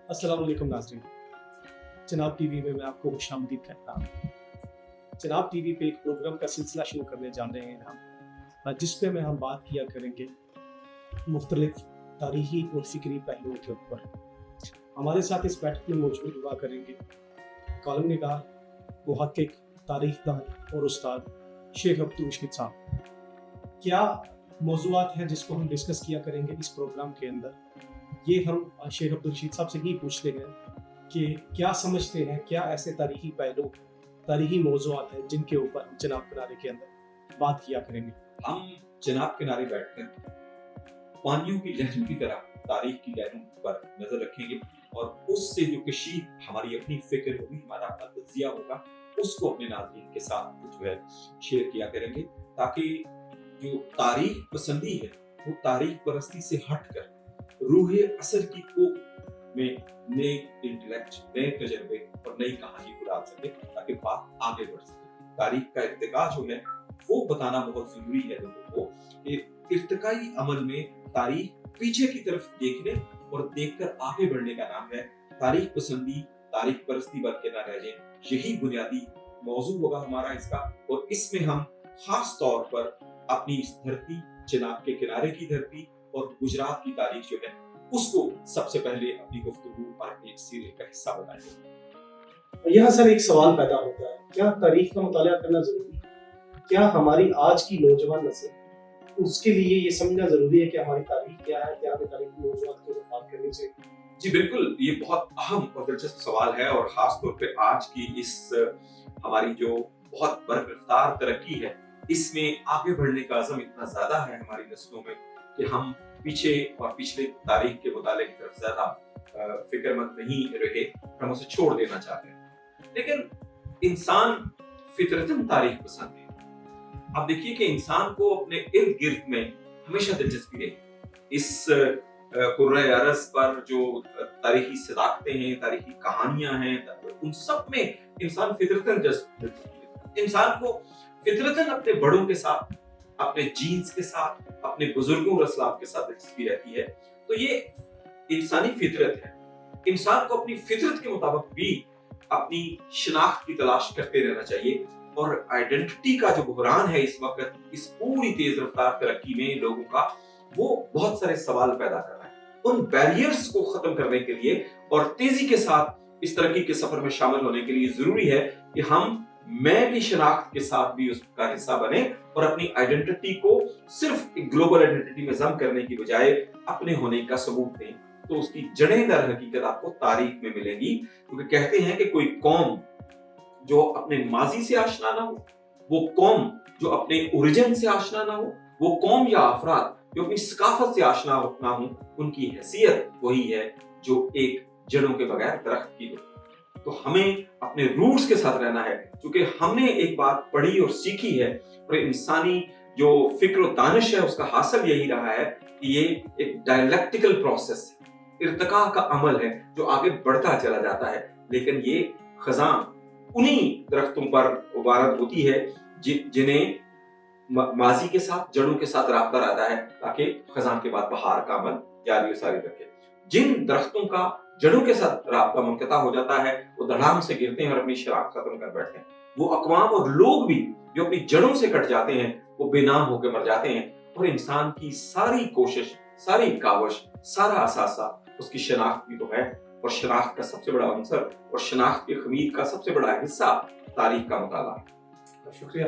अस्सलाम वालेकुम नाज़रीन, जनाब टीवी में मैं आपको खुशामदीद कहता हूँ। जनाब टीवी पे एक प्रोग्राम का सिलसिला शुरू करने जा रहे हैं हम, जिस पे हम बात किया करेंगे मुख्तलिफ तारीखी और फ़िक्री पहलुओं के ऊपर। हमारे साथ इस बैठक में मौजूद हुआ करेंगे कॉलम निगार, मुहक्किक, तारीखदान और उस्ताद शेख अब्दुल रशीद साहब। क्या मौज़ूआत हैं जिसको हम डिस्कस किया करेंगे इस प्रोग्राम के अंदर, ये हम शेख अब्दुल रशीद साहब से ही पूछते हैं कि क्या समझते हैं, क्या ऐसे तारीखी पहलू, तारीखी मौज़ूआत हैं जिनके ऊपर हम जनाब किनारे के अंदर बात किया करेंगे। हम जनाब किनारे बैठकर पानियों की लहरों की तरह तारीख की लहरों पर नजर रखेंगे और उससे जो कशीफ हमारी अपनी फिक्र होगी, हमारा अपना तज्जिया होगा, उसको अपने नाज़रीन के साथ जो है शेयर किया करेंगे, ताकि जो तारीख पसंदी है वो तारीख परस्ती से हटकर रूह असर की कोख में नए इंटेलेक्ट, नए तजर्बे और नई कहानी को डाल सके, ताकि बात आगे बढ़ सके। तारीख का इर्तिका जो है वो बताना बहुत जरूरी है लोगों को कि इर्तिकाई अमल में तारीख पीछे की तरफ देखने और देखकर आगे बढ़ने का नाम है। तारीख पसंदी, तारीख परस्ती बन के ना रह जाए, यही बुनियादी मौजू होगा हमारा इसका। और इसमें हम खास तौर पर अपनी इस धरती, जनाब के किनारे की धरती और गुजरात की तारीख जो है उसको सबसे पहले अपनी गुफ्तगू और अपने सीरे का हिस्सा बनाएंगे। यहाँ सर एक सवाल पैदा होता है, क्या तारीख का मुताला करना जरूरी है? क्या हमारी आज की नौजवान नस्ल, उसके लिए ये समझना जरूरी है कि हमारी तारीख क्या है, क्या हमें तारीख की मौजूआत के ऊपर बात करनी चाहिए? जी बिल्कुल, ये बहुत अहम और दिलचस्प सवाल है और खास तौर पे आज की इस हमारी जो बहुत बरकरार तरक्की है, इसमें आगे बढ़ने का अज़म इतना ज्यादा है हमारी नस्लों में कि हम पीछे और पिछले तारीख के मुताले की तरफ ज्यादा फिक्रमंद नहीं रहे, हम उसे छोड़ देना चाहते हैं। लेकिन इंसान फितरतन तारीख पसंद है। आप देखिए कि इंसान को अपने इर्द गिर्द में हमेशा दिलचस्पी रही। इस कुर्रे अरज़ पर जो तारीखी सदाकतें हैं, तारीखी कहानियां हैं, उन सब में इंसान फितरतन दिलचस्पी। इंसान को फितरतन अपने बड़ों के साथ, अपने जीन्स के साथ, अपने बुजुर्गों और असलाफ के साथ दिलचस्पी रहती है। तो ये इंसानी फितरत है। इंसान को अपनी फितरत के मुताबिक भी अपनी शिनाख्त की तलाश करते रहना चाहिए। और आइडेंटिटी का जो बहरान है इस वक्त, इस पूरी तेज रफ्तार तरक्की में लोगों का, वो बहुत सारे सवाल पैदा कर रहा है। उन बैरियर्स को खत्म करने के लिए और तेजी के साथ इस तरक्की के सफर में शामिल होने के लिए जरूरी है कि हम मैं की शनाख्त के साथ भी उसका हिस्सा बने और अपनी आइडेंटिटी को सिर्फ एक ग्लोबल आइडेंटिटी में जम करने की बजाय अपने होने का सबूत दें। तो उसकी जड़ें दर हकीकत आपको तारीख में मिलेंगी। क्योंकि कहते हैं कि कोई कौम जो अपने माजी से आशना ना हो, वो कौम जो अपने ओरिजिन से आशना ना हो, वो कौम या अफराद जो अपनी सकाफत से आशना ना हो, उनकी हैसियत वही है जो एक जड़ों के बगैर दरख्त की हो। तो हमें अपने रूट्स के साथ रहना है, क्योंकि हमने एक बात पढ़ी और सीखी है और इंसानी जो फिक्र और दानिश है उसका हासिल यही रहा है कि ये एक डायलेक्टिकल प्रोसेस है, इर्तिका का अमल है जो आगे बढ़ता चला जाता है। लेकिन ये खजां उन्हीं दरख्तों पर मुबारक होती है जिन्हें माजी के साथ, जड़ों के साथ राब्ता रहता है, ताकि खजां के बाद बहार का अमल जारी सारी रखे। जिन दरख्तों का जड़ों के साथ राब्ता मुनक़ता हो जाता है, वो धड़ाम से गिरते हैं और अपनी शराब खत्म कर बैठते हैं। वो अक़वाम और लोग भी जो अपनी जड़ों से कट जाते हैं, वो बेनाम होकर मर जाते हैं। और इंसान की सारी कोशिश, सारी कावश, सारा असासा उसकी शनाख्त भी तो है। और शनाख्त का सबसे बड़ा अंसर और शनाख्त के खमीर का सबसे बड़ा हिस्सा तारीख का मुताला है। शुक्रिया।